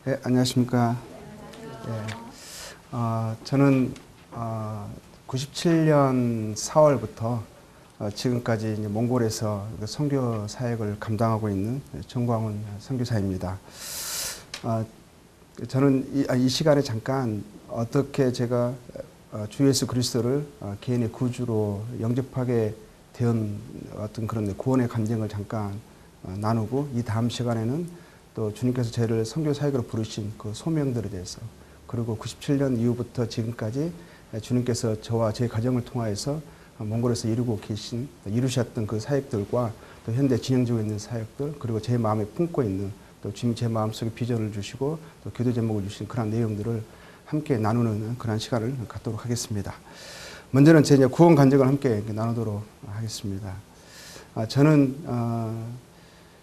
네, 안녕하십니까. 예, 저는 97년 4월부터 지금까지 이제 몽골에서 선교 사역을 감당하고 있는 정광훈 선교사입니다. 저는 이 시간에 잠깐 어떻게 제가 주 예수 그리스도를 개인의 구주로 영접하게 된 어떤 그런 구원의 감정을 잠깐 나누고, 이 다음 시간에는 또 주님께서 저를 선교 사역으로 부르신 그 소명들에 대해서, 그리고 97년 이후부터 지금까지 주님께서 저와 제 가정을 통하여서 몽골에서 이루셨던 그 사역들과 또 현대 진행 중에 있는 사역들, 그리고 제 마음에 품고 있는, 또 주님 제 마음속에 비전을 주시고 또 기도 제목을 주신 그런 내용들을 함께 나누는 그런 시간을 갖도록 하겠습니다. 먼저는 제 구원 간증을 함께 나누도록 하겠습니다. 저는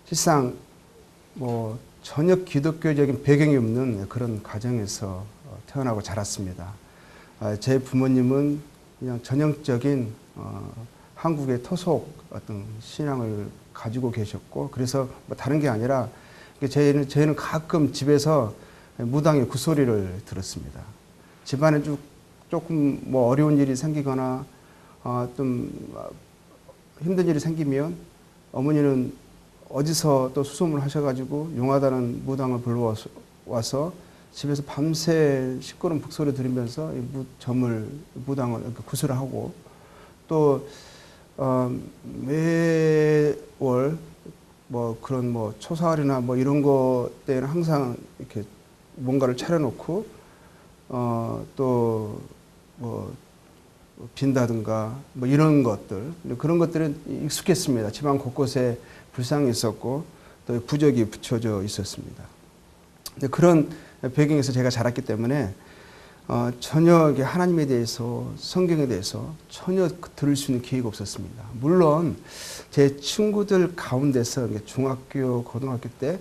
실상 전혀 기독교적인 배경이 없는 그런 가정에서 태어나고 자랐습니다. 제 부모님은 그냥 전형적인 한국의 토속 어떤 신앙을 가지고 계셨고, 그래서 다른 게 아니라 저희는 가끔 집에서 무당의 굿소리를 들었습니다. 집안에 조금 어려운 일이 생기거나 좀 힘든 일이 생기면 어머니는 어디서 또 수소문을 하셔가지고 용하다는 무당을 불러와서 집에서 밤새 시끄러운 북소리 들으면서 무당을 구슬을 하고, 또 매월 그런 초사활이나 이런 것 때는 항상 이렇게 뭔가를 차려놓고 또 빈다든가 이런 것들, 그런 것들은 익숙했습니다. 집안 곳곳에 불상이 있었고 또 부적이 붙여져 있었습니다. 그런 배경에서 제가 자랐기 때문에 전혀 하나님에 대해서, 성경에 대해서 전혀 들을 수 있는 기회가 없었습니다. 물론 제 친구들 가운데서 중학교, 고등학교 때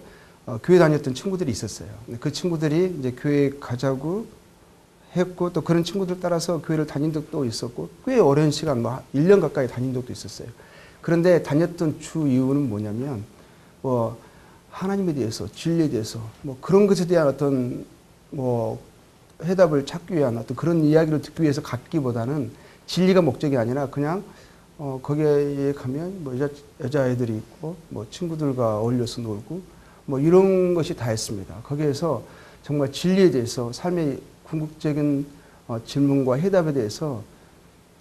교회 다녔던 친구들이 있었어요. 그 친구들이 이제 교회 가자고 했고, 또 그런 친구들 따라서 교회를 다닌 적도 있었고, 꽤 오랜 시간 1년 가까이 다닌 적도 있었어요. 그런데 다녔던 주 이유는 뭐냐면 하나님에 대해서, 진리에 대해서 그런 것에 대한 어떤 해답을 찾기 위한 어떤 그런 이야기를 듣기 위해서 갔기보다는, 진리가 목적이 아니라 그냥 거기에 가면 여자애들이 있고 친구들과 어울려서 놀고 이런 것이 다였습니다. 거기에서 정말 진리에 대해서, 삶의 궁극적인 질문과 해답에 대해서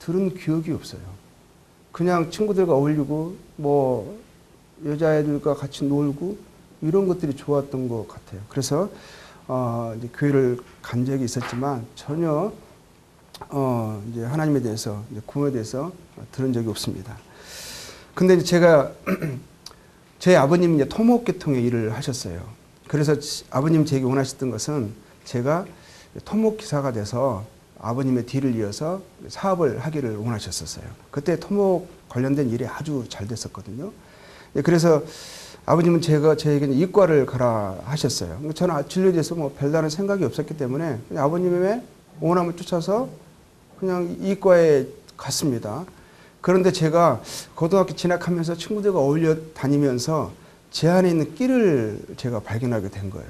들은 기억이 없어요. 그냥 친구들과 어울리고 여자애들과 같이 놀고 이런 것들이 좋았던 것 같아요. 그래서 이제 교회를 간 적이 있었지만 전혀 이제 하나님에 대해서, 구원에 대해서 들은 적이 없습니다. 근데 제가 제 아버님이 이제 토목계통의 일을 하셨어요. 그래서 아버님 제게 원하셨던 것은 제가 토목기사가 돼서 아버님의 뒤를 이어서 사업을 하기를 원하셨었어요. 그때 토목 관련된 일이 아주 잘 됐었거든요. 그래서 아버님은 저에게 이과를 가라 하셨어요. 저는 진로에 대해서 별다른 생각이 없었기 때문에 그냥 아버님의 원함을 쫓아서 그냥 이과에 갔습니다. 그런데 제가 고등학교 진학하면서 친구들과 어울려 다니면서 제 안에 있는 끼를 제가 발견하게 된 거예요.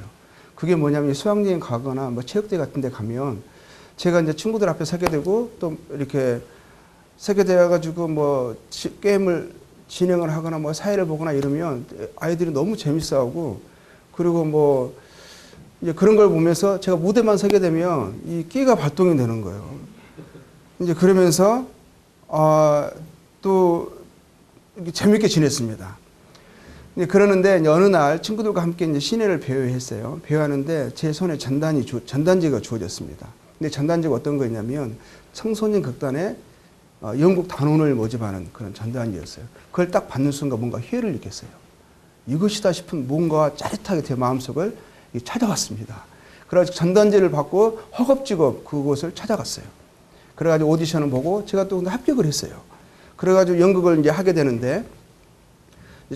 그게 뭐냐면 수학여행 가거나 체육대 같은 데 가면 제가 이제 친구들 앞에 서게 되고, 또 이렇게 서게 되어가지고 게임을 진행을 하거나 사회를 보거나 이러면 아이들이 너무 재밌어하고, 그리고 이제 그런 걸 보면서 제가 무대만 서게 되면 이 끼가 발동이 되는 거예요. 이제 그러면서 또 이렇게 재밌게 지냈습니다. 그러는데 어느 날 친구들과 함께 이제 시내를 배회했어요. 배회하는데 제 손에 전단지가 주어졌습니다. 근데 전단지가 어떤 거였냐면 청소년 극단의 영국 단원을 모집하는 그런 전단지였어요. 그걸 딱 받는 순간 뭔가 희열을 느꼈어요. 이것이다 싶은 뭔가 짜릿하게 제 마음속을 찾아갔습니다. 그래가지고 전단지를 받고 허겁지겁 그곳을 찾아갔어요. 그래가지고 오디션을 보고 제가 또 합격을 했어요. 그래가지고 연극을 이제 하게 되는데,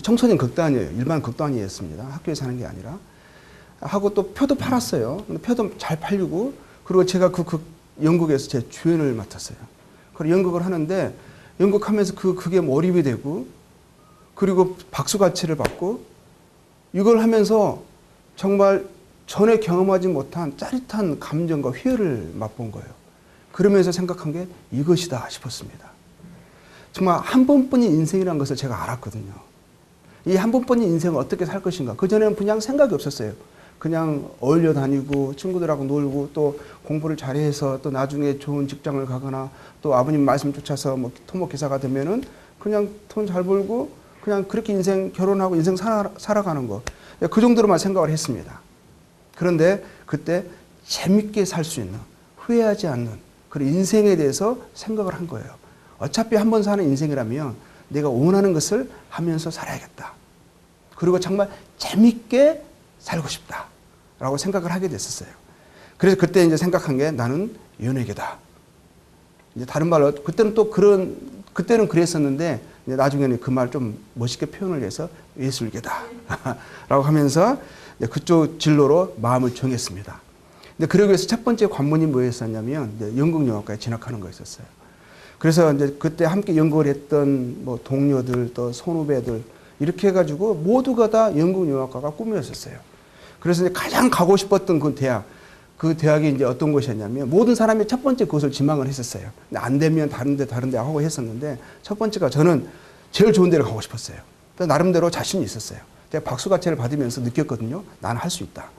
청소년 극단이에요. 일반 극단이었습니다. 학교에서 하는 게 아니라. 하고 또 표도 팔았어요. 표도 잘 팔리고, 그리고 제가 그 연극에서 제 주연을 맡았어요. 그리고 연극을 하는데, 연극하면서 그게 몰입이 되고, 그리고 박수갈채를 받고, 이걸 하면서 정말 전에 경험하지 못한 짜릿한 감정과 희열을 맛본 거예요. 그러면서 생각한 게 이것이다 싶었습니다. 정말 한 번뿐인 인생이라는 것을 제가 알았거든요. 이 한 번뿐인 인생을 어떻게 살 것인가. 그전에는 그냥 생각이 없었어요. 그냥 어울려 다니고 친구들하고 놀고 또 공부를 잘해서 또 나중에 좋은 직장을 가거나 또 아버님 말씀 쫓아서 뭐 토목기사가 되면은 그냥 돈 잘 벌고 그냥 그렇게 인생 결혼하고 인생 살아가는 거. 그 정도로만 생각을 했습니다. 그런데 그때 재밌게 살 수 있는, 후회하지 않는 그런 인생에 대해서 생각을 한 거예요. 어차피 한 번 사는 인생이라면 내가 원하는 것을 하면서 살아야겠다. 그리고 정말 재밌게 살고 싶다. 라고 생각을 하게 됐었어요. 그래서 그때 이제 생각한 게 나는 연예계다. 이제 다른 말로 그때는 또 그때는 그랬었는데 이제 나중에는 그 말 좀 멋있게 표현을 해서 예술계다. 라고 하면서 그쪽 진로로 마음을 정했습니다. 근데 그러기 위해서 첫 번째 관문이 뭐였었냐면 연극영화과에 진학하는 거였었어요. 그래서 이제 그때 함께 연극을 했던 뭐 동료들 또 선후배들 이렇게 해가지고 모두가 다 연극영화과가 꿈이었었어요. 그래서 이제 가장 가고 싶었던 그 대학이 이제 어떤 곳이었냐면 모든 사람이 첫 번째 그것을 지망을 했었어요. 근데 안 되면 다른 데 하고 했었는데 첫 번째가 저는 제일 좋은 데를 가고 싶었어요. 나름대로 자신이 있었어요. 제가 박수가채를 받으면서 느꼈거든요. 나는 할 수 있다.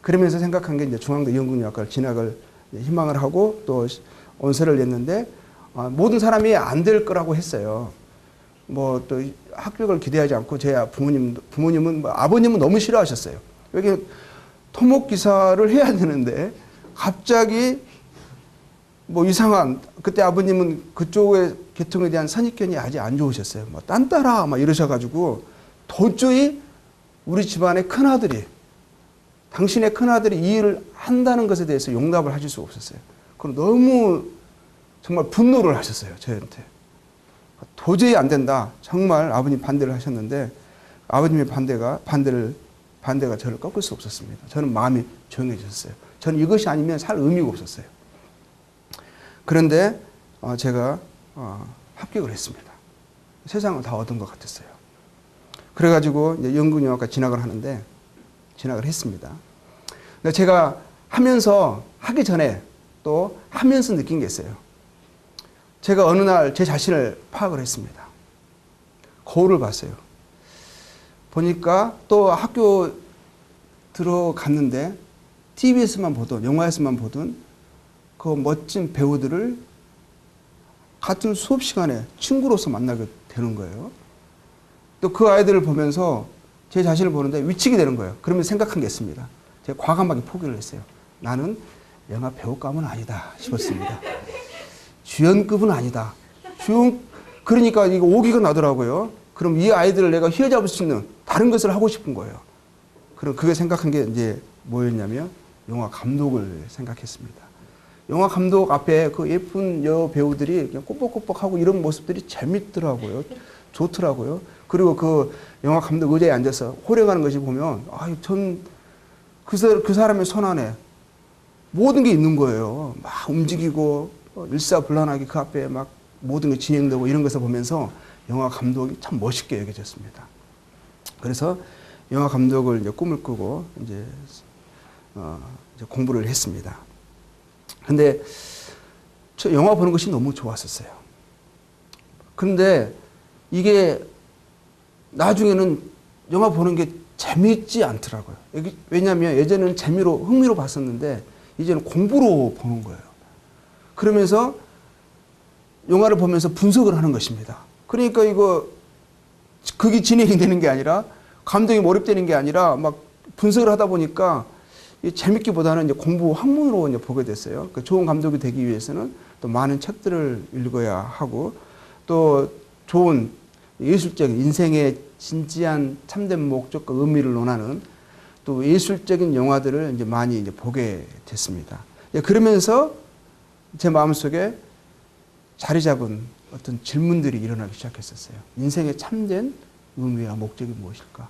그러면서 생각한 게 이제 중앙대 연극영화과를 진학을 희망을 하고 또 온서를 냈는데 모든 사람이 안 될 거라고 했어요. 뭐 또 합격을 기대하지 않고 제 부모님은 아버님은 너무 싫어하셨어요. 여기 토목기사를 해야 되는데 갑자기 뭐 이상한 그때 아버님은 그쪽의 계통에 대한 선입견이 아직 안 좋으셨어요. 뭐 딴따라 막 이러셔가지고 도저히 우리 집안의 큰아들이 당신의 큰아들이 이 일을 한다는 것에 대해서 용납을 하실 수가 없었어요. 그럼 너무 정말 분노를 하셨어요. 저한테. 도저히 안 된다. 정말 아버님 반대를 하셨는데 아버님의 반대가 저를 꺾을 수 없었습니다. 저는 마음이 조용해졌어요. 저는 이것이 아니면 살 의미가 없었어요. 그런데 제가 합격을 했습니다. 세상을 다 얻은 것 같았어요. 그래가지고 이제 연극영화과 진학을 했습니다. 근데 제가 하기 전에 또 하면서 느낀 게 있어요. 제가 어느 날 제 자신을 파악을 했습니다. 거울을 봤어요. 보니까 또 학교 들어갔는데 TV에서만 보던, 영화에서만 보던 그 멋진 배우들을 같은 수업 시간에 친구로서 만나게 되는 거예요. 또 그 아이들을 보면서 제 자신을 보는데 위축이 되는 거예요. 그러면 생각한 게 있습니다. 제가 과감하게 포기를 했어요. 나는 영화 배우감은 아니다 싶었습니다. 주연급은 아니다. 그러니까 이거 오기가 나더라고요. 그럼 이 아이들을 내가 휘어잡을 수 있는 다른 것을 하고 싶은 거예요. 그럼 그게 생각한 게 이제 뭐였냐면 영화 감독을 생각했습니다. 영화 감독 앞에 그 예쁜 여배우들이 그냥 꼬뻑꼬뻑하고 이런 모습들이 재밌더라고요. 좋더라고요. 그리고 그 영화 감독 의자에 앉아서 호령하는 것이 보면 전 그 사람의 손 안에 모든 게 있는 거예요. 막 움직이고 일사불란하게 그 앞에 막 모든 게 진행되고 이런 것을 보면서 영화 감독이 참 멋있게 여겨졌습니다. 그래서 영화 감독을 이제 꿈을 꾸고 이제 공부를 했습니다. 근데 저 영화 보는 것이 너무 좋았었어요. 그런데 이게 나중에는 영화 보는 게 재미있지 않더라고요. 왜냐하면 예전에는 흥미로 봤었는데 이제는 공부로 보는 거예요. 그러면서 영화를 보면서 분석을 하는 것입니다. 그러니까 그게 진행이 되는 게 아니라 감독이 몰입되는 게 아니라 막 분석을 하다 보니까 재밌기보다는 이제 공부 학문으로 이제 보게 됐어요. 그 좋은 감독이 되기 위해서는 또 많은 책들을 읽어야 하고 또 좋은 예술적인 인생의 진지한 참된 목적과 의미를 논하는 또 예술적인 영화들을 이제 많이 이제 보게 됐습니다. 그러면서 제 마음속에 자리 잡은 어떤 질문들이 일어나기 시작했었어요. 인생의 참된 의미와 목적이 무엇일까?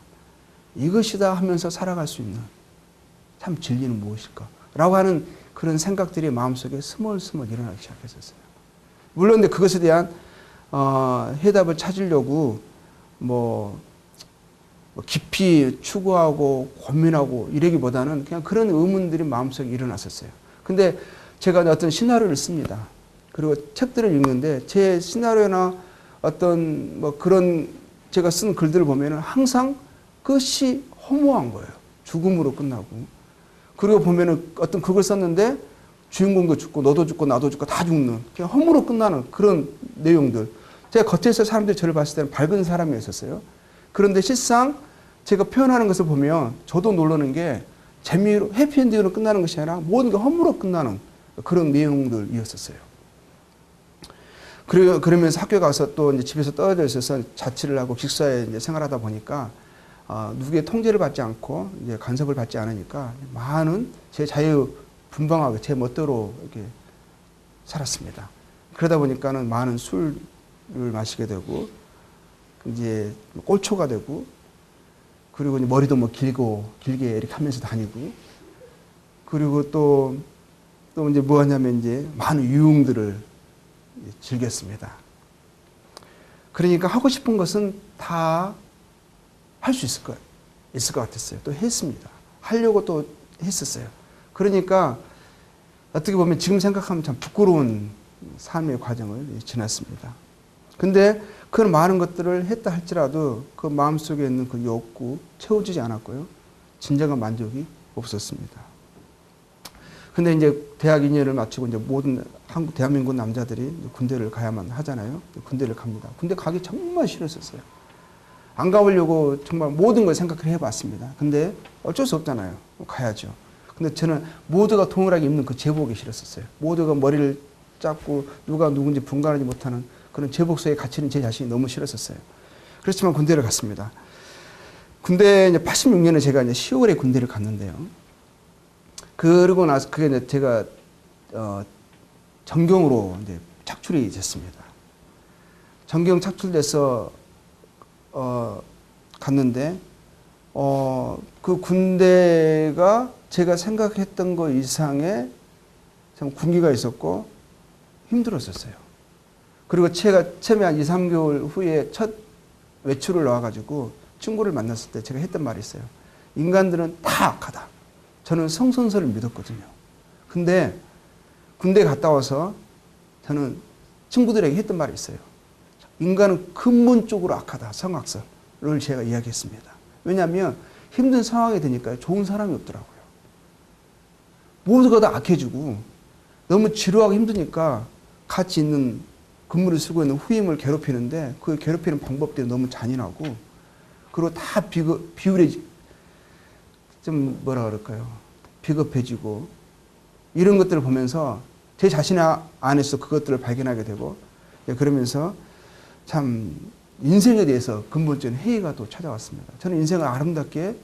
이것이다 하면서 살아갈 수 있는 참 진리는 무엇일까? 라고 하는 그런 생각들이 마음속에 스멀스멀 일어나기 시작했었어요. 물론 근데 그것에 대한 해답을 찾으려고 뭐 깊이 추구하고 고민하고 이러기보다는 그냥 그런 의문들이 마음속에 일어났었어요. 근데 제가 어떤 시나리오를 씁니다. 그리고 책들을 읽는데 제 시나리오나 어떤 뭐 그런 제가 쓴 글들을 보면은 항상 끝이 허무한 거예요. 죽음으로 끝나고. 그리고 보면은 어떤 그걸 썼는데 주인공도 죽고 너도 죽고 나도 죽고 다 죽는 그냥 허무로 끝나는 그런 내용들. 제가 겉에서 사람들이 저를 봤을 때는 밝은 사람이었었어요. 그런데 실상 제가 표현하는 것을 보면 저도 놀라는 게 재미로 해피엔딩으로 끝나는 것이 아니라 모든 게 허무로 끝나는 그런 내용들이었었어요. 그러면서 학교 가서 또 이제 집에서 떨어져 있어서 자취를 하고 기숙사에 이제 생활하다 보니까 누구의 통제를 받지 않고 이제 간섭을 받지 않으니까 많은 제 자유 분방하게 제 멋대로 이렇게 살았습니다. 그러다 보니까는 많은 술을 마시게 되고 이제 꼴초가 되고 그리고 이제 머리도 뭐 길게 이렇게 하면서 다니고 그리고 또 이제 뭐 하냐면 이제 많은 유흥들을 즐겼습니다. 그러니까 하고 싶은 것은 다 할 수 있을 것 같았어요. 또 했습니다. 하려고 또 했었어요. 그러니까 어떻게 보면 지금 생각하면 참 부끄러운 삶의 과정을 지났습니다. 근데 그런 많은 것들을 했다 할지라도 그 마음속에 있는 그 욕구 채워지지 않았고요. 진정한 만족이 없었습니다. 근데 이제 대학 2년을 마치고 이제 모든 대한민국 남자들이 군대를 가야만 하잖아요. 군대를 갑니다. 군대 가기 정말 싫었었어요. 안 가보려고 정말 모든 걸 생각을 해봤습니다. 근데 어쩔 수 없잖아요. 가야죠. 근데 저는 모두가 동일하게 입는 그 제복이 싫었었어요. 모두가 머리를 짧고 누가 누군지 분간하지 못하는 그런 제복 속에 갇히는 제 자신이 너무 싫었었어요. 그렇지만 군대를 갔습니다. 군대 이제 86년에 제가 이제 10월에 군대를 갔는데요. 그러고 나서 그게 이제 제가 전경으로 이제 착출이 됐습니다. 전경 착출돼서 갔는데 그 군대가 제가 생각했던 것 이상의 참 군기가 있었고 힘들었었어요. 그리고 제가 처음에 한 2, 3개월 후에 첫 외출을 나와가지고 친구를 만났을 때 제가 했던 말이 있어요. 인간들은 다 악하다. 저는 성선설을 믿었거든요. 근데 군대 갔다 와서 저는 친구들에게 했던 말이 있어요. 인간은 근본적으로 악하다. 성악설을 제가 이야기했습니다. 왜냐하면 힘든 상황이 되니까 좋은 사람이 없더라고요. 모두가 다 악해지고 너무 지루하고 힘드니까 같이 있는 근무를 쓰고 있는 후임을 괴롭히는데 그 괴롭히는 방법들이 너무 잔인하고 그리고 다 좀 뭐라 그럴까요? 비겁해지고 이런 것들을 보면서 제 자신 안에서 그것들을 발견하게 되고 그러면서 참 인생에 대해서 근본적인 회의가 또 찾아왔습니다. 저는 인생을 아름답게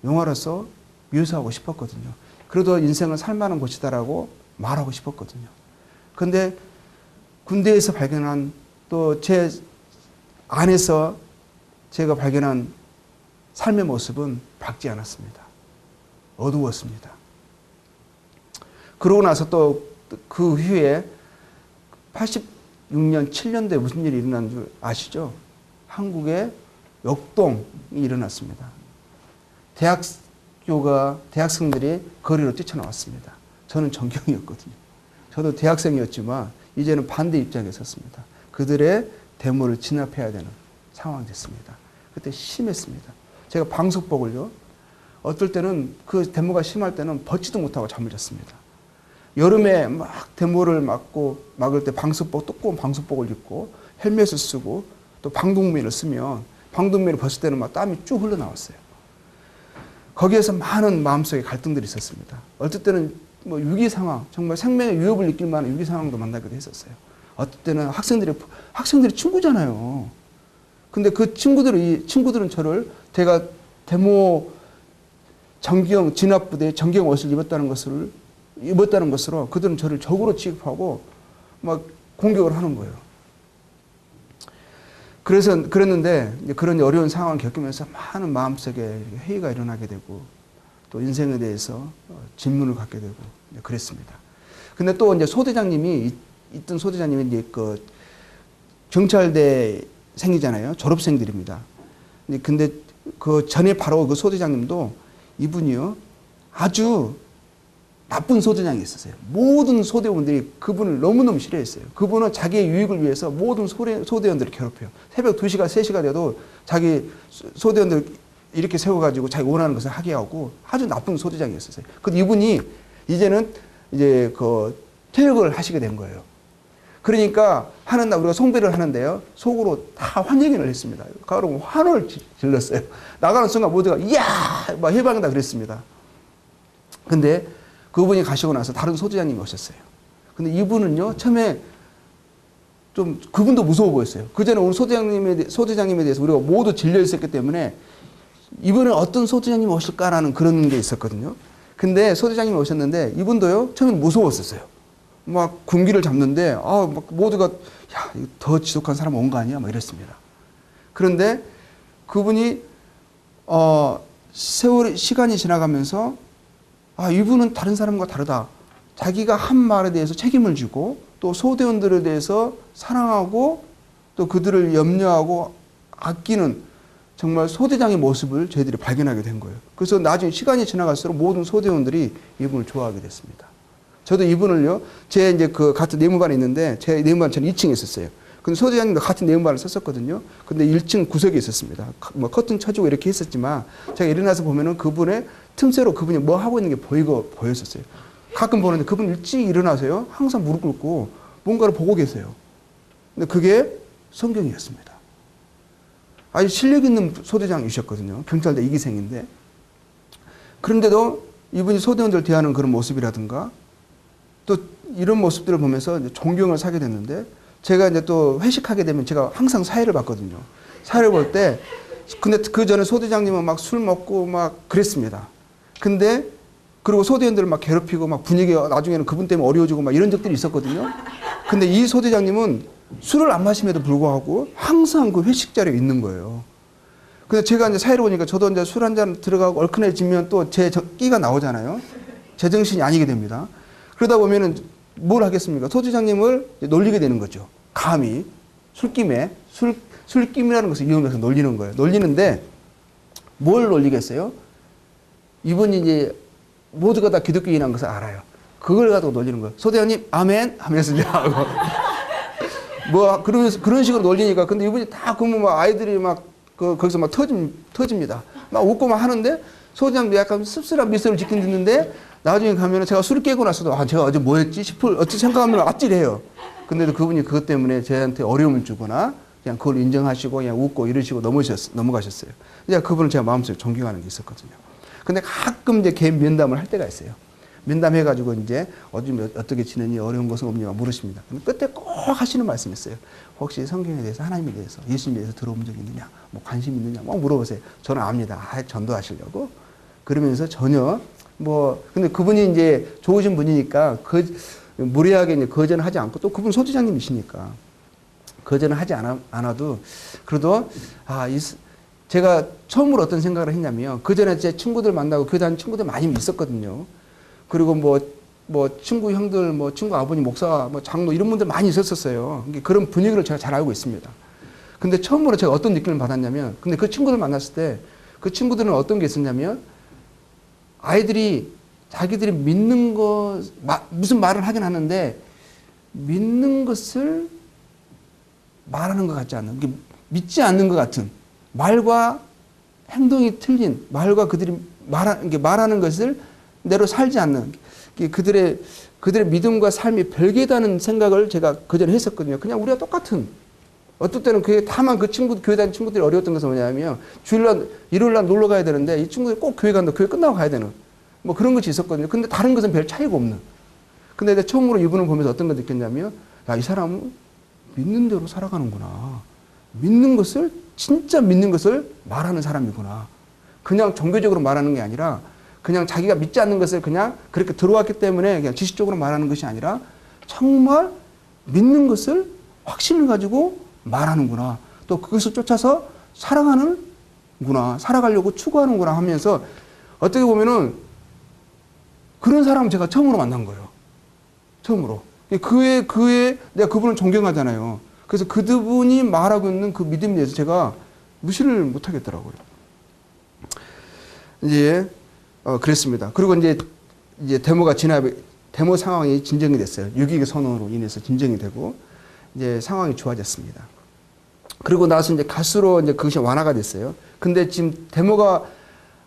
영화로서 묘사하고 싶었거든요. 그래도 인생은 살만한 곳이다라고 말하고 싶었거든요. 그런데 군대에서 발견한 또 제 안에서 제가 발견한 삶의 모습은 밝지 않았습니다. 어두웠습니다. 그러고 나서 또 그 후에 86년, 7년도에 무슨 일이 일어난 줄 아시죠? 한국에 역동이 일어났습니다. 대학생들이 거리로 뛰쳐나왔습니다. 저는 전경이었거든요. 저도 대학생이었지만 이제는 반대 입장에 섰습니다. 그들의 데모를 진압해야 되는 상황이 됐습니다. 그때 심했습니다. 제가 방석복을요. 어떨 때는 그 데모가 심할 때는 벗지도 못하고 잠을 잤습니다. 여름에 막 데모를 막을 때 두꺼운 방석복을 입고 헬멧을 쓰고 또 방독면을 쓰면 방독면을 벗을 때는 막 땀이 쭉 흘러나왔어요. 거기에서 많은 마음속에 갈등들이 있었습니다. 어떨 때는 뭐 위기 상황, 정말 생명의 위협을 느낄 만한 위기 상황도 만나기도 했었어요. 어떨 때는 학생들이 친구잖아요. 근데 그 친구들은 저를 제가 데모 진압부대 전경 옷을 입었다는 것으로 그들은 저를 적으로 취급하고 막 공격을 하는 거예요. 그랬는데 그런 어려운 상황을 겪으면서 많은 마음속에 회의가 일어나게 되고 또 인생에 대해서 질문을 갖게 되고 그랬습니다. 근데 또 이제 있던 소대장님이 이제 경찰대 생이잖아요. 졸업생들입니다. 근데 그 전에 바로 그 소대장님도 이분이요 아주 나쁜 소대장이 있었어요. 모든 소대원들이 그분을 너무너무 싫어했어요. 그분은 자기의 유익을 위해서 모든 소대원들을 괴롭혀요. 새벽 2시가 3시가 돼도 자기 소대원들 이렇게 세워가지고 자기 원하는 것을 하게 하고 아주 나쁜 소대장이었어요. 근데 이분이 이제는 이제 그 퇴역을 하시게 된 거예요. 그러니까 하는 날 우리가 송배를 하는데요. 속으로 다 환영회를 했습니다. 그러고 환호를 질렀어요. 나가는 순간 모두가 이야! 막 해방이다 그랬습니다. 근데 그분이 가시고 나서 다른 소대장님이 오셨어요. 근데 이분은요, 처음에 좀 그분도 무서워 보였어요. 그 전에 오늘 소대장님에 대해서 우리가 모두 질려 있었기 때문에 이번에 어떤 소대장님이 오실까라는 그런 게 있었거든요. 근데 소대장님이 오셨는데 이분도요, 처음에는 무서웠었어요. 막 군기를 잡는데, 막 모두가, 야, 더 지독한 사람 온 거 아니야? 막 이랬습니다. 그런데 그분이, 시간이 지나가면서, 이분은 다른 사람과 다르다. 자기가 한 말에 대해서 책임을 지고, 또 소대원들에 대해서 사랑하고, 또 그들을 염려하고, 아끼는 정말 소대장의 모습을 저희들이 발견하게 된 거예요. 그래서 나중에 시간이 지나갈수록 모든 소대원들이 이분을 좋아하게 됐습니다. 저도 이분을요, 제 이제 그 같은 내무반에 있는데, 제 내무반 저는 2층에 있었어요. 근데 소대장님도 같은 내무반을 썼었거든요. 근데 1층 구석에 있었습니다. 뭐 커튼 쳐주고 이렇게 했었지만, 제가 일어나서 보면은 그분의 틈새로 그분이 뭐 하고 있는 게 보였었어요. 가끔 보는데 그분 일찍 일어나서요, 항상 무릎 꿇고 뭔가를 보고 계세요. 근데 그게 성경이었습니다. 아주 실력 있는 소대장이셨거든요. 경찰대 2기생인데. 그런데도 이분이 소대원들 대하는 그런 모습이라든가, 또 이런 모습들을 보면서 이제 존경을 사게 됐는데, 제가 이제 또 회식하게 되면 제가 항상 사회를 봤거든요. 사회를 볼 때, 근데 그 전에 소대장님은 막 술 먹고 막 그랬습니다. 근데, 그리고 소대원들을 막 괴롭히고 막 분위기가 나중에는 그분 때문에 어려워지고 막 이런 적들이 있었거든요. 근데 이 소대장님은 술을 안 마심에도 불구하고 항상 그 회식 자리에 있는 거예요. 근데 제가 이제 사회를 보니까 저도 이제 술 한 잔 들어가고 얼큰해지면 또 제 끼가 나오잖아요. 제정신이 아니게 됩니다. 그러다 보면은 뭘 하겠습니까? 소대장님을 놀리게 되는 거죠. 감히 술김에 술김이라는 것을 이용해서 놀리는 거예요. 놀리는데 뭘 놀리겠어요? 이분이 이제 모두가 다 기독교인한 것을 알아요. 그걸 가지고 놀리는 거예요. 소대장님 아멘 하면서 이제 하고 뭐 그러면서 그런 식으로 놀리니까 근데 이분이 다 그러면 막 아이들이 막 거기서 막 터집니다. 막 웃고 막 하는데 소대장도 약간 씁쓸한 미소를 짓긴 듣는데 나중에 가면은 제가 술을 깨고 나서도 제가 어제 뭐 했지 싶을 어찌 생각하면 아찔해요. 근데도 그분이 그것 때문에 저한테 어려움을 주거나 그냥 그걸 인정하시고 그냥 웃고 이러시고 넘어가셨어요. 이제 그분을 제가 마음속에 존경하는 게 있었거든요. 근데 가끔 이제 개인 면담을 할 때가 있어요. 면담해가지고 이제 어떻게 지내니 어려운 것은 없니 물으십니다. 근데 끝에 꼭 하시는 말씀이 있어요. 혹시 성경에 대해서 하나님에 대해서 예수님에 대해서 들어본 적 있느냐 뭐 관심 있느냐 뭐 물어보세요. 저는 압니다. 전도하시려고. 그러면서 전혀 근데 그분이 이제 좋으신 분이니까 무례하게 이제 거절을 하지 않고 또 그분 소대장님이시니까 거절을 하지 않아도 그래도 제가 처음으로 어떤 생각을 했냐면 그 전에 제 친구들 만나고 교회 다니는 친구들 많이 있었거든요. 그리고 친구 형들, 친구 아버님, 목사, 장로 이런 분들 많이 있었어요. 그런 분위기를 제가 잘 알고 있습니다. 근데 처음으로 제가 어떤 느낌을 받았냐면, 근데 그 친구들 만났을 때 그 친구들은 어떤 게 있었냐면, 아이들이 자기들이 믿는 무슨 말을 하긴 하는데, 믿는 것을 말하는 것 같지 않은, 믿지 않는 것 같은, 말과 행동이 틀린, 말과 그들이 말하는 것을 내로 살지 않는, 그들의 믿음과 삶이 별개다는 생각을 제가 그전에 했었거든요. 그냥 우리가 똑같은. 어떨 때는 다만 교회 다니는 친구들이 어려웠던 것은 뭐냐면, 일요일날 놀러 가야 되는데, 이 친구들이 꼭 교회 간다, 교회 끝나고 가야 되는. 그런 것이 있었거든요. 근데 다른 것은 별 차이가 없는. 근데 내가 처음으로 이분을 보면서 어떤 걸 느꼈냐면, 이 사람은 믿는 대로 살아가는구나. 진짜 믿는 것을 말하는 사람이구나. 그냥 종교적으로 말하는 게 아니라, 그냥 자기가 믿지 않는 것을 그냥 그렇게 들어왔기 때문에 그냥 지식적으로 말하는 것이 아니라 정말 믿는 것을 확신을 가지고 말하는구나. 또 그것을 쫓아서 살아가려고 추구하는구나 하면서 어떻게 보면은 그런 사람을 제가 처음으로 만난 거예요. 처음으로. 내가 그분을 존경하잖아요. 그래서 그분이 말하고 있는 그 믿음에 대해서 제가 무시를 못 하겠더라고요. 이제 그랬습니다. 그리고 이제 데모 상황이 진정이 됐어요. 6.29 선언으로 인해서 진정이 되고 이제 상황이 좋아졌습니다. 그리고 나서 이제 갈수록 이제 그것이 완화가 됐어요. 근데 지금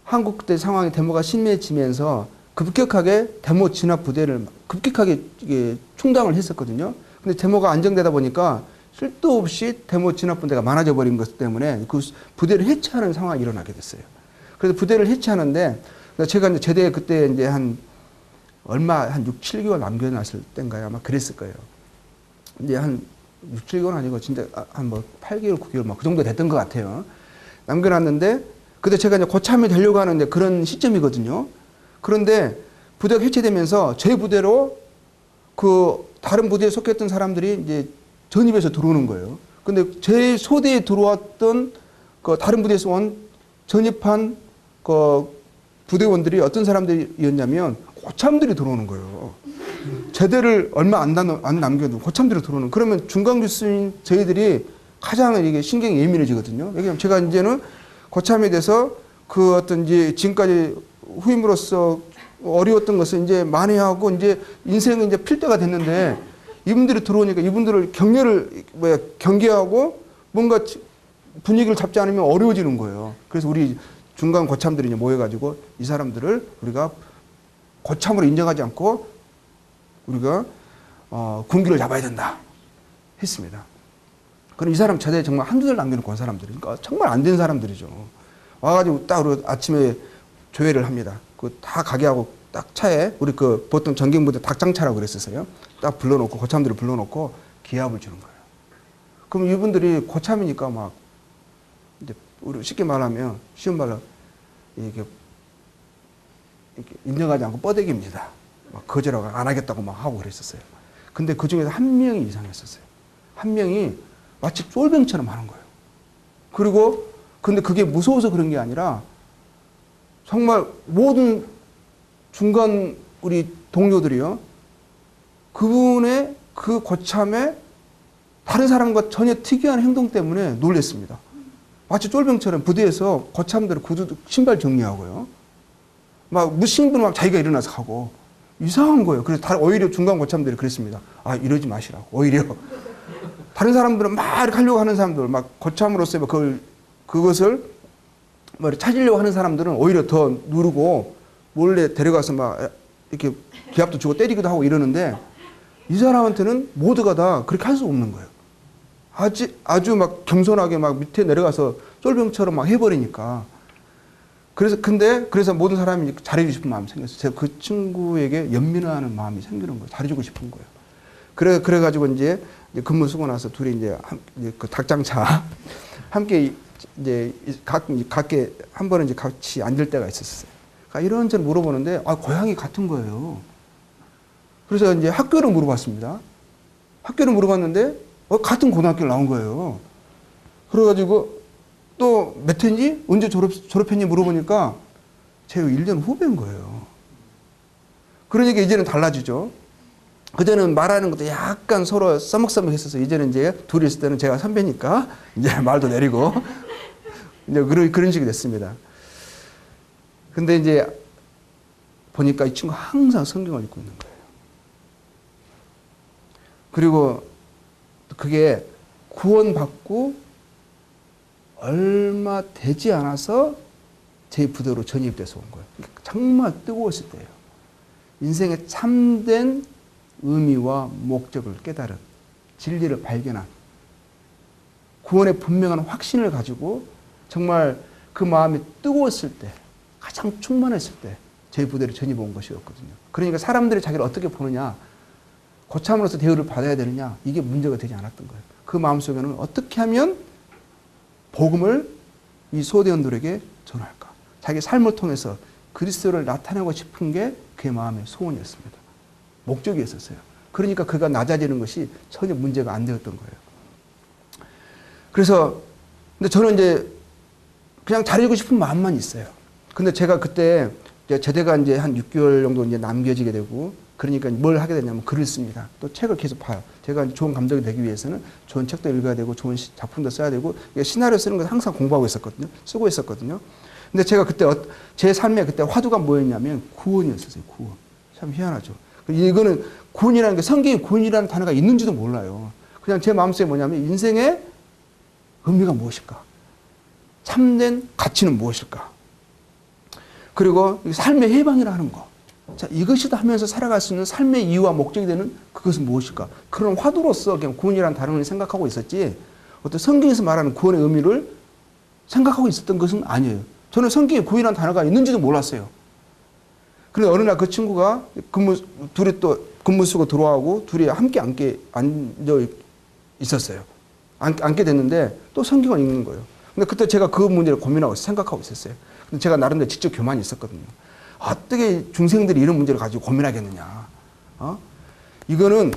한국 때 상황이 데모가 심해지면서 급격하게 데모 진압 부대를 급격하게 이게 충당을 했었거든요. 근데 데모가 안정되다 보니까 쓸도 없이 데모 진압 부대가 많아져 버린 것 때문에 그 부대를 해체하는 상황이 일어나게 됐어요. 그래서 부대를 해체하는데 제가 이제 제대 그때 이제 한 6, 7개월 남겨놨을 때인가요? 아마 그랬을 거예요. 이제 한 6, 7개월 아니고 진짜 한 뭐 8개월, 9개월 막 그 정도 됐던 것 같아요. 남겨놨는데 그때 제가 이제 고참이 되려고 하는데 그런 시점이거든요. 그런데 부대가 해체되면서 제 부대로 그 다른 부대에 속했던 사람들이 이제 전입해서 들어오는 거예요. 근데 제 소대에 들어왔던 그 다른 부대에서 온 전입한 그 부대원들이 어떤 사람들이었냐면 고참들이 들어오는 거예요. 제대를 얼마 안 남겨도 고참들이 들어오는. 그러면 중간 교수인 저희들이 가장 이게 신경이 예민해지거든요. 왜냐하면 제가 이제는 고참에 대해서 그 어떤 이제 지금까지 후임으로서 어려웠던 것을 이제 만회하고 이제 인생이 이제 필 때가 됐는데 이분들이 들어오니까 이분들을 경계하고 뭔가 분위기를 잡지 않으면 어려워지는 거예요. 그래서 우리 중간 고참들이 이제 모여가지고 이 사람들을 우리가 고참으로 인정하지 않고 우리가 군기를 잡아야 된다 했습니다. 그럼 이 사람 저대 정말 한두 달 남겨놓고 온 사람들이 그러니까 정말 안 된 사람들이죠. 와가지고 딱 우리 아침에 조회를 합니다. 그 다 가게하고 딱 차에 우리 그 보통 전경부대 닭장차라고 그랬었어요. 딱 불러놓고 고참들을 불러놓고 기합을 주는 거예요. 그럼 이분들이 고참이니까 막 이제 우리 쉽게 말하면 쉬운 말로 이렇게 인정하지 않고 뻐대기입니다. 막 거절하고 안 하겠다고 막 하고 그랬었어요. 근데 그 중에서 한 명이 이상했었어요. 한 명이 마치 쫄병처럼 하는 거예요. 그리고 근데 그게 무서워서 그런 게 아니라 정말 모든 중간 우리 동료들이요. 그분의 그 고참에 다른 사람과 전혀 특이한 행동 때문에 놀랬습니다. 마치 쫄병처럼 부대에서 고참들을 구두 신발 정리하고요. 막 무심부로 막 자기가 일어나서 하고 이상한 거예요. 그래서 오히려 중간 고참들이 그랬습니다. 아 이러지 마시라고. 오히려 다른 사람들은 막 이렇게 하려고 하는 사람들 막 고참으로서 그것을 찾으려고 하는 사람들은 오히려 더 누르고 몰래 데려가서 막 이렇게 기합도 주고 때리기도 하고 이러는데 이 사람한테는 모두가 다 그렇게 할 수 없는 거예요. 아주 막 겸손하게 막 밑에 내려가서 쫄병처럼 막 해버리니까. 그래서 모든 사람이 잘해주고 싶은 마음이 생겼어요. 제가 그 친구에게 연민하는 마음이 생기는 거예요. 잘해주고 싶은 거예요. 그래가지고 이제 근무 쓰고 나서 둘이 이제 그 닭장차 함께 이제 각게 한 번은 이제 같이 앉을 때가 있었어요. 이런저런 물어보는데 고향이 같은 거예요. 그래서 이제 학교를 물어봤습니다. 학교를 물어봤는데 같은 고등학교를 나온 거예요. 그래가지고 또 몇 회인지 언제 졸업했니 물어보니까 제가 1년 후배인 거예요. 그러니까 이제는 달라지죠. 그때는 말하는 것도 약간 서로 써먹써먹했어서 이제는 이제 둘이 있을 때는 제가 선배니까 이제 말도 내리고 이제 그런 식이 됐습니다. 근데 이제 보니까 이 친구 항상 성경을 읽고 있는 거예요. 그리고 그게 구원받고 얼마 되지 않아서 제 부대로 전입돼서 온 거예요. 정말 뜨거웠을 때예요. 인생의 참된 의미와 목적을 깨달은, 진리를 발견한, 구원의 분명한 확신을 가지고 정말 그 마음이 뜨거웠을 때, 가장 충만했을 때 저희 부대로 전입 온 것이었거든요. 그러니까 사람들이 자기를 어떻게 보느냐, 고참으로서 대우를 받아야 되느냐, 이게 문제가 되지 않았던 거예요. 그 마음속에는 어떻게 하면 복음을 이 소대원들에게 전할까? 자기 삶을 통해서 그리스도를 나타내고 싶은 게 그의 마음의 소원이었습니다. 목적이었었어요. 그러니까 그가 낮아지는 것이 전혀 문제가 안 되었던 거예요. 그래서 근데 저는 이제 그냥 잘해주고 싶은 마음만 있어요. 근데 제가 그때 제대가 이제 한 6개월 정도 이제 남겨지게 되고 그러니까 뭘 하게 되냐면 글을 씁니다. 또 책을 계속 봐요. 제가 좋은 감독이 되기 위해서는 좋은 책도 읽어야 되고 좋은 작품도 써야 되고 시나리오 쓰는 건 항상 공부하고 있었거든요. 쓰고 있었거든요. 근데 제가 그때 제 삶에 그때 화두가 뭐였냐면 구원이었어요. 구원. 참 희한하죠. 이거는 구원이라는 게 성경에 구원이라는 단어가 있는지도 몰라요. 그냥 제 마음속에 뭐냐면 인생의 의미가 무엇일까? 참된 가치는 무엇일까? 그리고 삶의 해방이라 하는 거. 자, 이것이다 하면서 살아갈 수 있는 삶의 이유와 목적이 되는 그것은 무엇일까? 그런 화두로서 그냥 구원이라는 단어를 생각하고 있었지, 어떤 성경에서 말하는 구원의 의미를 생각하고 있었던 것은 아니에요. 저는 성경에 구원이라는 단어가 있는지도 몰랐어요. 그런데 어느 날 그 친구가 둘이 또 근무 쓰고 들어와고 둘이 함께 앉아 있었어요. 앉게 됐는데 또 성경을 읽는 거예요. 근데 그때 제가 그 문제를 고민하고 생각하고 있었어요. 근데 제가 나름대로 지적 교만이 있었거든요. 어떻게 중생들이 이런 문제를 가지고 고민하겠느냐. 이거는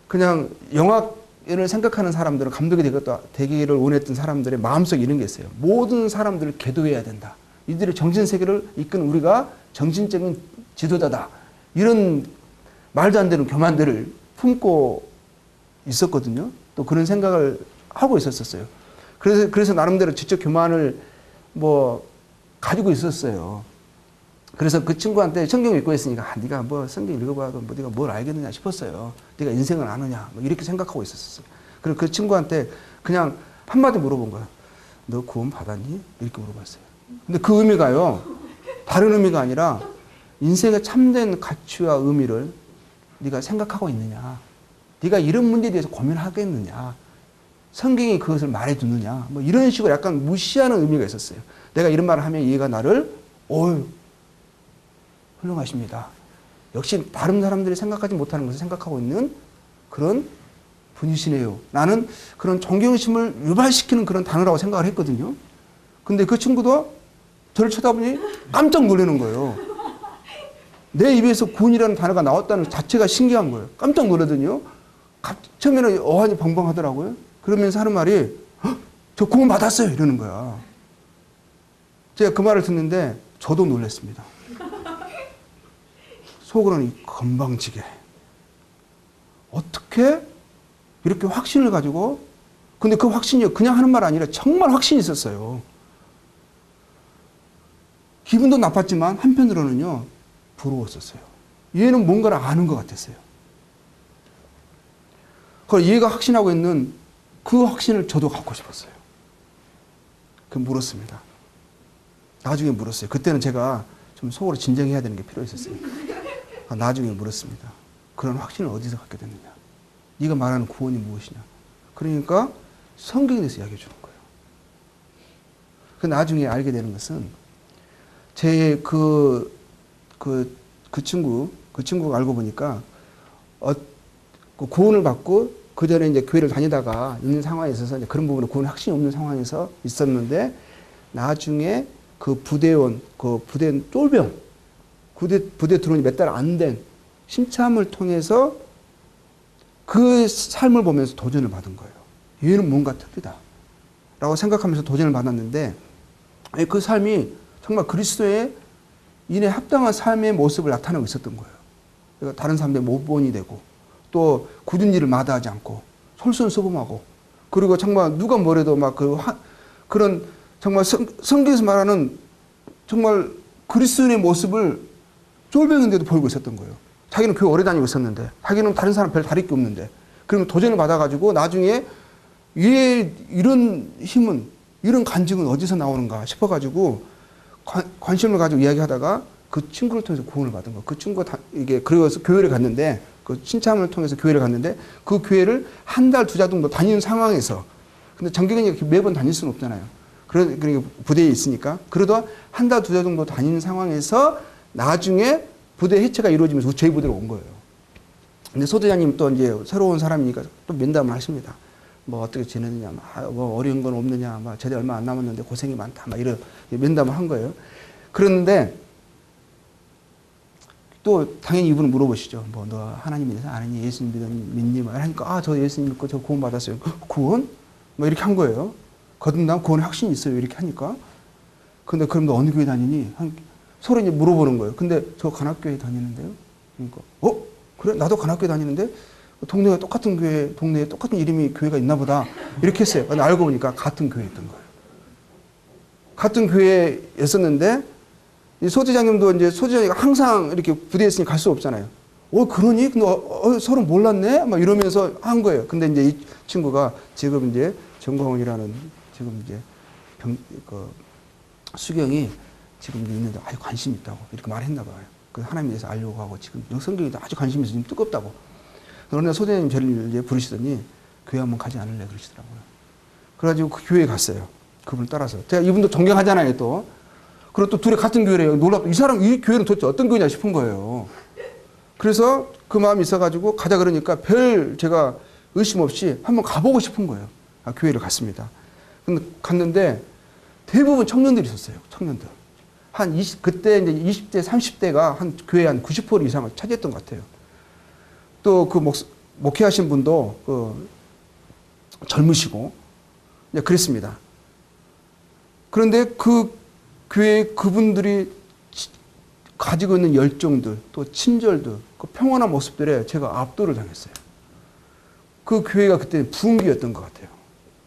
그냥 영화를 생각하는 사람들은 감독이 되기를 원했던 사람들의 마음속에 이런 게 있어요. 모든 사람들을 계도해야 된다. 이들의 정신세계를 이끄는 우리가 정신적인 지도자다. 이런 말도 안 되는 교만들을 품고 있었거든요. 또 그런 생각을 하고 있었어요. 그래서 나름대로 지적 교만을 가지고 있었어요. 그래서 그 친구한테 성경 읽고 있으니까 네가 뭐 성경 읽어봐도 뭐 네가 뭘 알겠느냐 싶었어요. 네가 인생을 아느냐 이렇게 생각하고 있었어요. 그리고 그 친구한테 그냥 한마디 물어본 거예요. 너 구원 받았니? 이렇게 물어봤어요. 근데 그 의미가요, 다른 의미가 아니라 인생의 참된 가치와 의미를 네가 생각하고 있느냐, 네가 이런 문제에 대해서 고민하겠느냐, 성경이 그것을 말해주느냐, 뭐 이런 식으로 약간 무시하는 의미가 있었어요. 내가 이런 말을 하면 얘가 나를 훌륭하십니다. 역시 다른 사람들이 생각하지 못하는 것을 생각하고 있는 그런 분이시네요. 나는 그런 존경심을 유발시키는 그런 단어라고 생각을 했거든요. 근데 그 친구도 저를 쳐다보니 깜짝 놀라는 거예요. 내 입에서 구원이라는 단어가 나왔다는 자체가 신기한 거예요. 깜짝 놀라더니요. 처음에는 어안이 벙벙하더라고요. 그러면서 하는 말이 저 구원 받았어요 이러는 거야. 제가 그 말을 듣는데 저도 놀랐습니다. 속으로는 건방지게 어떻게 이렇게 확신을 가지고, 근데 그 확신이 그냥 하는 말 아니라 정말 확신이 있었어요. 기분도 나빴지만 한편으로는요 부러웠었어요. 얘는 뭔가를 아는 것 같았어요. 그걸 얘가 확신하고 있는 그 확신을 저도 갖고 싶었어요. 그 물었습니다. 나중에 물었어요. 그때는 제가 좀 속으로 진정해야 되는 게 필요했었어요. 나중에 물었습니다. 그런 확신을 어디서 갖게 됐느냐? 네가 말하는 구원이 무엇이냐? 그러니까 성경에 대해서 이야기해 주는 거예요. 그 나중에 알게 되는 것은 제 그 친구가 알고 보니까 그 구원을 받고 그 전에 이제 교회를 다니다가 있는 상황에 있어서 이제 그런 부분에 구원 확신이 없는 상황에서 있었는데, 나중에 그 부대원, 쫄병, 부대 들어오니 몇 달 안 된 심참을 통해서 그 삶을 보면서 도전을 받은 거예요. 얘는 뭔가 특이다 라고 생각하면서 도전을 받았는데, 그 삶이 정말 그리스도의 인에 합당한 삶의 모습을 나타내고 있었던 거예요. 그러니까 다른 사람들의 모본이 되고, 또 굳은 일을 마다하지 않고 솔선수범하고, 그리고 정말 누가 뭐래도 막 그런 정말 성경에서 말하는 정말 그리스도인의 모습을 쫄병인데도 보이고 있었던 거예요. 자기는 교회 오래 다니고 있었는데, 자기는 다른 사람 별 다를 게 없는데, 그러면 도전을 받아가지고 나중에 이런 힘은, 이런 간증은 어디서 나오는가 싶어가지고 관심을 가지고 이야기하다가 그 친구를 통해서 구원을 받은 거. 그 친구가 그래서 교회를 갔는데, 그 신참을 통해서 교회를 갔는데, 그 교회를 한 달, 두 달 정도 다니는 상황에서, 근데 정기적인 매번 다닐 수는 없잖아요. 그러니까 부대에 있으니까. 그래도 한 달, 두 달 정도 다니는 상황에서 나중에 부대 해체가 이루어지면서 저희 부대로 온 거예요. 근데 소대장님 또 이제 새로운 사람이니까 또 면담을 하십니다. 뭐 어떻게 지내느냐, 뭐 어려운 건 없느냐, 막 제대 얼마 안 남았는데 고생이 많다, 막 이런 면담을 한 거예요. 그런데 또 당연히 이분은 물어보시죠. 뭐 너 하나님 믿어서 아느니, 예수님 믿니? 막 하니까 저 예수님 믿고 저 구원 받았어요. 구원? 뭐 이렇게 한 거예요. 거듭난 구원에 확신이 있어요. 이렇게 하니까. 근데 그럼 너 어느 교회 다니니? 서로 이제 물어보는 거예요. 근데 저 관악교회 다니는데요. 그러니까 그래? 나도 관악교회 다니는데 동네가 똑같은 교회, 동네에 똑같은 이름이 교회가 있나 보다. 이렇게 했어요. 근데 알고 보니까 같은 교회였던 거예요. 같은 교회였었는데 이 소대장님도 이제 소대장이가 항상 이렇게 부대에 있으니 갈 수 없잖아요. 그러니? 근데 서로 몰랐네? 막 이러면서 한 거예요. 근데 이제 이 친구가 지금 이제 정광훈이라는 지금 이제 수경이 지금 있는데 아주 관심이 있다고 이렇게 말했나 봐요. 그 하나님에 대해서 알려고 하고 지금 성경에 아주 관심이 있어서 지금 뜨겁다고. 그러나 소대장님 저를 이제 부르시더니 교회 한번 가지 않을래 그러시더라고요. 그래가지고 그 교회에 갔어요. 그분을 따라서. 제가 이분도 존경하잖아요 또. 그리고 또 둘이 같은 교회래요. 놀랍다. 이 교회는 도대체 어떤 교회냐 싶은 거예요. 그래서 그 마음이 있어가지고 가자 그러니까 별 제가 의심 없이 한번 가보고 싶은 거예요. 교회를 갔습니다. 근데 갔는데 대부분 청년들이 있었어요. 청년들. 그때 이제 20대, 30대가 한 교회 한 90% 이상을 차지했던 것 같아요. 또 그 목회하신 분도 젊으시고, 그랬습니다. 그런데 그 교회 그분들이 가지고 있는 열정들, 또 친절들, 그 평온한 모습들에 제가 압도를 당했어요. 그 교회가 그때 부흥기였던 것 같아요.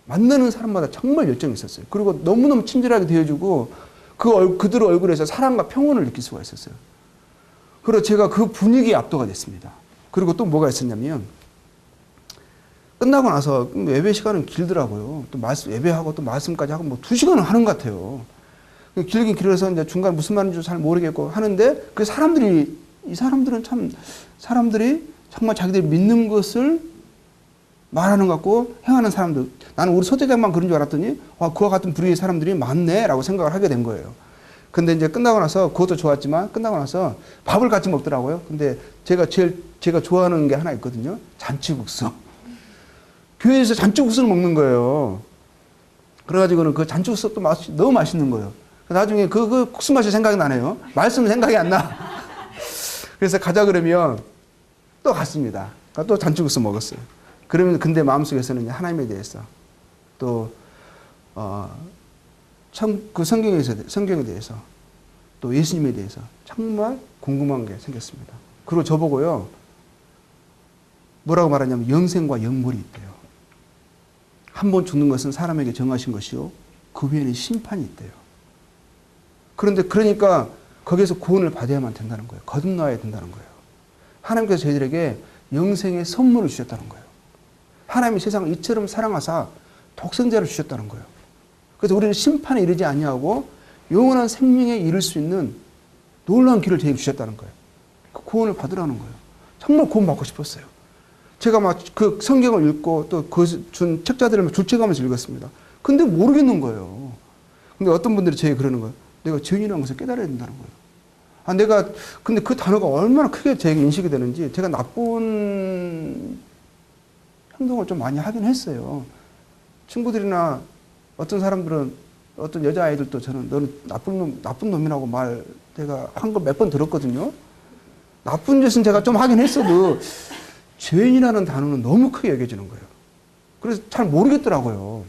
만나는 사람마다 정말 열정이 있었어요. 그리고 너무너무 친절하게 대해주고 그들 얼굴에서 사랑과 평온을 느낄 수가 있었어요. 그리고 제가 그 분위기에 압도가 됐습니다. 그리고 또 뭐가 있었냐면 끝나고 나서 예배 시간은 길더라고요. 또 예배하고 또 말씀까지 하고 뭐 2시간은 하는 것 같아요. 길긴 길어서 이제 중간 무슨 말인지 잘 모르겠고 하는데 이 사람들은 참 사람들이 정말 자기들이 믿는 것을 말하는 것 같고 행하는 사람들. 나는 우리 소대장만 그런 줄 알았더니 그와 같은 부류의 사람들이 많네라고 생각을 하게 된 거예요. 근데 이제 끝나고 나서 그것도 좋았지만 끝나고 나서 밥을 같이 먹더라고요. 근데 제가 좋아하는 게 하나 있거든요. 잔치국수. 교회에서 잔치국수를 먹는 거예요. 그래가지고는 그 잔치국수 또 너무 맛있는 거예요. 나중에 그 국수 맛이 생각이 나네요. 말씀은 생각이 안 나. 그래서 가자 그러면 또 갔습니다. 또 잔치국수 먹었어요. 그러면 근데 마음속에서는 하나님에 대해서 또 그 성경에 대해서 또 예수님에 대해서 정말 궁금한 게 생겼습니다. 그리고 저보고요 뭐라고 말하냐면 영생과 영물이 있대요. 한 번 죽는 것은 사람에게 정하신 것이요 그 후에는 심판이 있대요. 그러니까 거기에서 구원을 받아야만 된다는 거예요. 거듭나야 된다는 거예요. 하나님께서 저희들에게 영생의 선물을 주셨다는 거예요. 하나님이 세상을 이처럼 사랑하사 독생자를 주셨다는 거예요. 그래서 우리는 심판에 이르지 아니하고 영원한 생명에 이를 수 있는 놀라운 길을 저희에게 주셨다는 거예요. 그 구원을 받으라는 거예요. 정말 구원 받고 싶었어요. 제가 막 그 성경을 읽고 또 그 준 책자들을 줄쳐가면서 읽었습니다. 근데 모르겠는 거예요. 근데 어떤 분들이 저에게 그러는 거예요. 내가 죄인이라는 것을 깨달아야 된다는 거예요. 근데 그 단어가 얼마나 크게 저에게 인식이 되는지 제가 나쁜 행동을 좀 많이 하긴 했어요. 친구들이나 어떤 사람들은 어떤 여자아이들도 저는 너는 나쁜 놈이라고 내가 한 거 몇 번 들었거든요. 나쁜 짓은 제가 좀 하긴 했어도 죄인이라는 단어는 너무 크게 여겨지는 거예요. 그래서 잘 모르겠더라고요.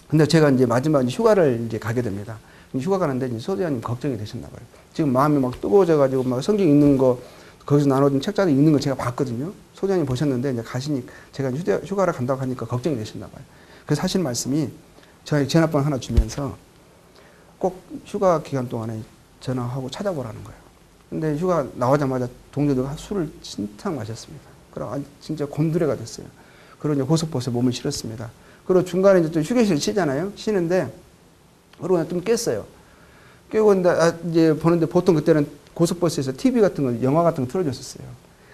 근데 제가 이제 마지막 휴가를 이제 가게 됩니다. 휴가 가는데 이제 소대장님 걱정이 되셨나 봐요. 지금 마음이 막 뜨거워져가지고 막 성경 읽는 거 거기서 나눠준 책자들 읽는 걸 제가 봤거든요. 소장님 보셨는데 이제 가시니 제가 휴가를 간다고 하니까 걱정이 되셨나 봐요. 그래서 하신 말씀이 저희 전화번호 하나 주면서 꼭 휴가 기간 동안에 전화하고 찾아보라는 거예요. 근데 휴가 나오자마자 동료들과 술을 진짜 마셨습니다. 그럼 진짜 곤두레가 됐어요. 그리고 이제 고속버스에 몸을 실었습니다. 그리고 중간에 이제 또 휴게실 쉬잖아요. 쉬는데 그러고 좀 깼어요. 깨고 이제 보는데 보통 그때는 고속버스에서 TV 같은 거, 영화 같은 거 틀어줬었어요.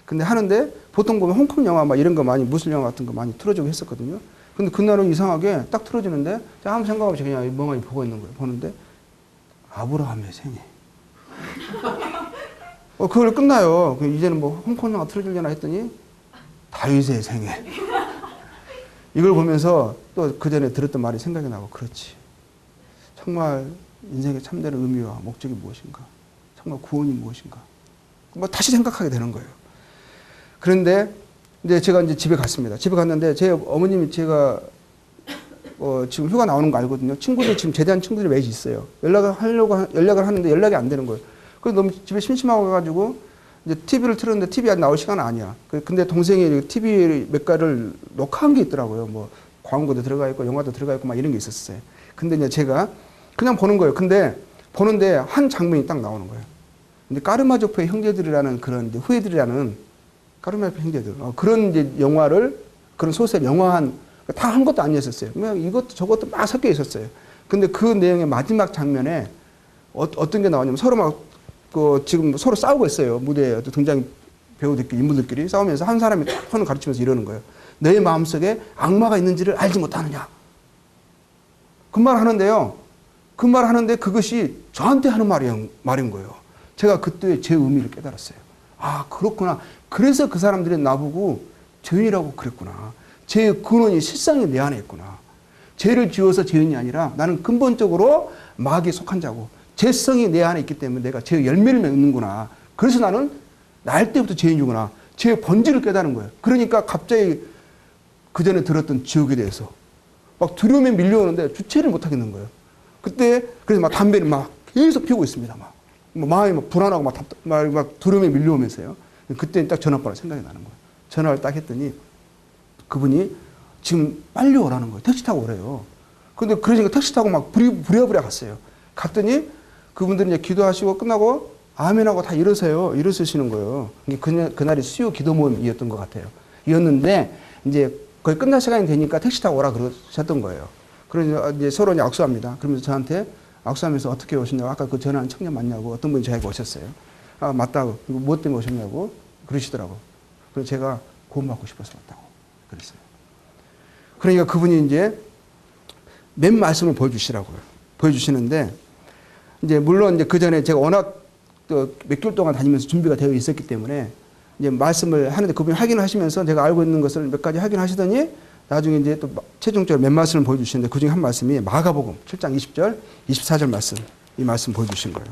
근데 하는데 보통 보면 홍콩 영화 막 이런 거 많이, 무술 영화 같은 거 많이 틀어주고 했었거든요. 근데 그날은 이상하게 딱 틀어주는데 제가 아무 생각 없이 그냥 멍하니 보고 있는 거예요. 보는데 아브라함의 생애. 그걸 끝나요. 이제는 뭐 홍콩 영화 틀어주려나 했더니 다윗의 생애. 이걸 보면서 또 그 전에 들었던 말이 생각이 나고 그렇지. 정말 인생의 참되는 의미와 목적이 무엇인가? 정말 구원이 무엇인가? 뭐 다시 생각하게 되는 거예요. 그런데 이제 제가 이제 집에 갔습니다. 집에 갔는데 제 어머님이 제가 지금 휴가 나오는 거 알거든요. 친구들 지금 제대한 친구들이 몇 있어요. 연락을 하는데 연락이 안 되는 거예요. 그래서 너무 집에 심심하고 가지고 이제 TV를 틀었는데 TV 나올 시간은 아니야. 근데 동생이 TV 몇 가를 녹화한 게 있더라고요. 뭐 광고도 들어가 있고 영화도 들어가 있고 막 이런 게 있었어요. 근데 이제 제가 그냥 보는 거예요. 근데 보는데 한 장면이 딱 나오는 거예요. 근데 까르마조프의 형제들이라는 그런 이제 후예들이라는 까르마조프 형제들 그런 이제 영화를 그런 소설 영화한 다 한 것도 아니었었어요. 그냥 이것도 저것도 막 섞여 있었어요. 근데 그 내용의 마지막 장면에 어떤 게 나오냐면 서로 막 지금 서로 싸우고 있어요. 무대에 등장 배우들끼리 인물들끼리 싸우면서 한 사람이 폰을 가르치면서 이러는 거예요. 내 마음속에 악마가 있는지를 알지 못하느냐. 그 말 하는데요. 그 말 하는데 그것이 저한테 하는 말인 거예요. 제가 그때 제 의미를 깨달았어요. 아, 그렇구나. 그래서 그 사람들이 나보고 죄인이라고 그랬구나. 죄의 근원이 실상이 내 안에 있구나. 죄를 지어서 죄인이 아니라 나는 근본적으로 마귀에 속한 자고 죄성이 내 안에 있기 때문에 내가 죄의 열매를 맺는구나. 그래서 나는 날 때부터 죄인이구나. 죄의 본질을 깨달은 거예요. 그러니까 갑자기 그 전에 들었던 지옥에 대해서 막 두려움에 밀려오는데 주체를 못 하겠는 거예요. 그때 그래서 막 담배를 막 계속 피우고 있습니다. 막 마음이 막 불안하고 막 두려움에 밀려오면서요. 그때 딱 전화번호 생각이 나는 거예요. 전화를 딱 했더니 그분이 지금 빨리 오라는 거예요. 택시 타고 오래요. 근데 그러니까 택시 타고 막 부랴부랴 갔어요. 갔더니 그분들은 이제 기도하시고 끝나고 아멘하고 다 일어서시는 거예요. 그날이 수요 기도 모임이었던 것 같아요. 이었는데 이제 거의 끝날 시간이 되니까 택시 타고 오라 그러셨던 거예요. 그래서 이제 서로 이제 악수합니다. 그러면서 저한테 악수하면서 어떻게 오셨냐고, 아까 그 전화한 청년 맞냐고 어떤 분이 저에게 오셨어요. 아, 맞다고. 그리고 무엇 때문에 오셨냐고 그러시더라고. 그래서 제가 구원받고 싶어서 왔다고 그랬어요. 그러니까 그분이 이제 맨 말씀을 보여주시라고요. 보여주시는데 이제 물론 이제 그 전에 제가 워낙 몇 개월 동안 다니면서 준비가 되어 있었기 때문에 이제 말씀을 하는데 그분이 확인하시면서 제가 알고 있는 것을 몇 가지 확인하시더니 나중에 이제 또 최종적으로 몇 말씀을 보여주시는데 그 중에 한 말씀이 마가복음 7장 20절, 24절 말씀, 이 말씀 보여주신 거예요.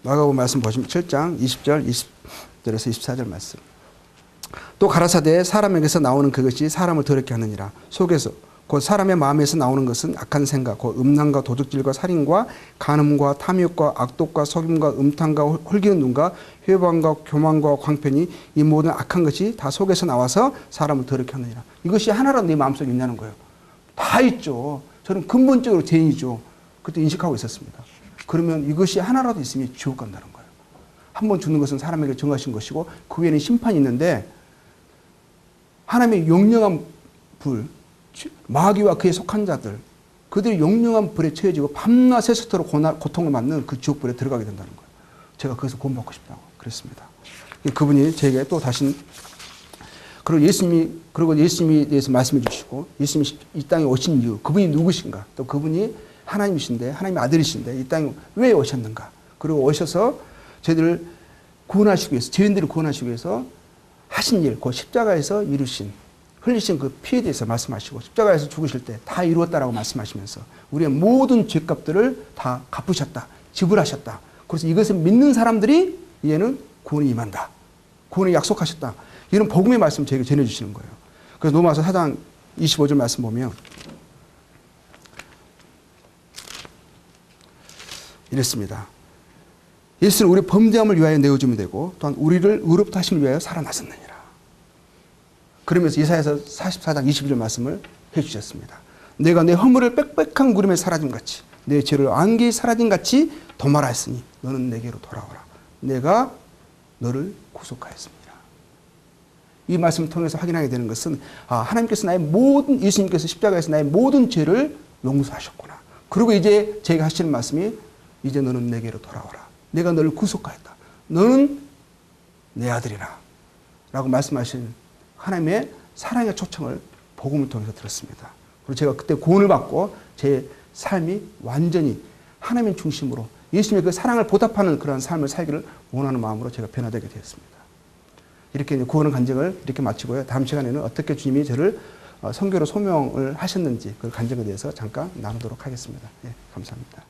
마가복음 말씀 보시면 7장 20절, 20절에서 24절 말씀. 또 가라사대 사람에게서 나오는 그것이 사람을 더럽게 하느니라. 속에서 곧 사람의 마음에서 나오는 것은 악한 생각, 곧 음란과 도둑질과 살인과 간음과 탐욕과 악독과 속임과 음탕과 홀기는 눈과 회방과 교만과 광편이 이 모든 악한 것이 다 속에서 나와서 사람을 더럽게 하느니라. 이것이 하나라도 내 마음속에 있냐는 거예요. 다 있죠. 저는 근본적으로 죄인이죠. 그때 인식하고 있었습니다. 그러면 이것이 하나라도 있으면 지옥 간다는 거예요. 한 번 주는 것은 사람에게 정하신 것이고 그 위에는 심판이 있는데 하나님의 용령한 불, 마귀와 그에 속한 자들, 그들이 용령한 불에 처해지고 밤낮 세수토로 고통을 받는 그 지옥불에 들어가게 된다는 거예요. 제가 거기서 구원받고 싶다고 그랬습니다. 그분이 저에게 또 다시 그리고 예수님에 대해서 말씀해 주시고 예수님이 이 땅에 오신 이유, 그분이 누구신가, 또 그분이 하나님이신데 하나님의 아들이신데 이 땅에 왜 오셨는가, 그리고 오셔서 저희들을 구원하시기 위해서, 죄인들을 구원하시기 위해서 하신 일, 그 십자가에서 이루신 흘리신 그 피에 대해서 말씀하시고 십자가에서 죽으실 때 다 이루었다라고 말씀하시면서 우리의 모든 죄값들을 다 갚으셨다, 지불하셨다. 그래서 이것을 믿는 사람들이 이제는 구원이 임한다, 구원을 약속하셨다. 이런 복음의 말씀 저에게 전해주시는 거예요. 그래서 로마서 4장 25절 말씀 보면 이랬습니다. 예수는 우리 범죄함을 위하여 내어줌이 되고 또한 우리를 의롭다 하심을 위하여 살아나셨느니라. 그러면서 이사야서 44장 21절 말씀을 해주셨습니다. 내가 내 허물을 빽빽한 구름에 사라짐 같이 내 죄를 안개에 사라짐 같이 도말하였으니 너는 내게로 돌아오라. 내가 너를 구속하였습니다. 이 말씀을 통해서 확인하게 되는 것은 하나님께서 예수님께서 십자가에서 나의 모든 죄를 용서하셨구나. 그리고 이제 제가 하시는 말씀이 이제 너는 내게로 돌아오라. 내가 너를 구속하였다. 너는 내 아들이라. 라고 말씀하신 하나님의 사랑의 초청을 복음을 통해서 들었습니다. 그리고 제가 그때 구원을 받고 제 삶이 완전히 하나님 중심으로 예수님의 그 사랑을 보답하는 그런 삶을 살기를 원하는 마음으로 제가 변화되게 되었습니다. 이렇게 구원의 간증을 이렇게 마치고요. 다음 시간에는 어떻게 주님이 저를 선교로 소명을 하셨는지 그 간증에 대해서 잠깐 나누도록 하겠습니다. 예, 감사합니다.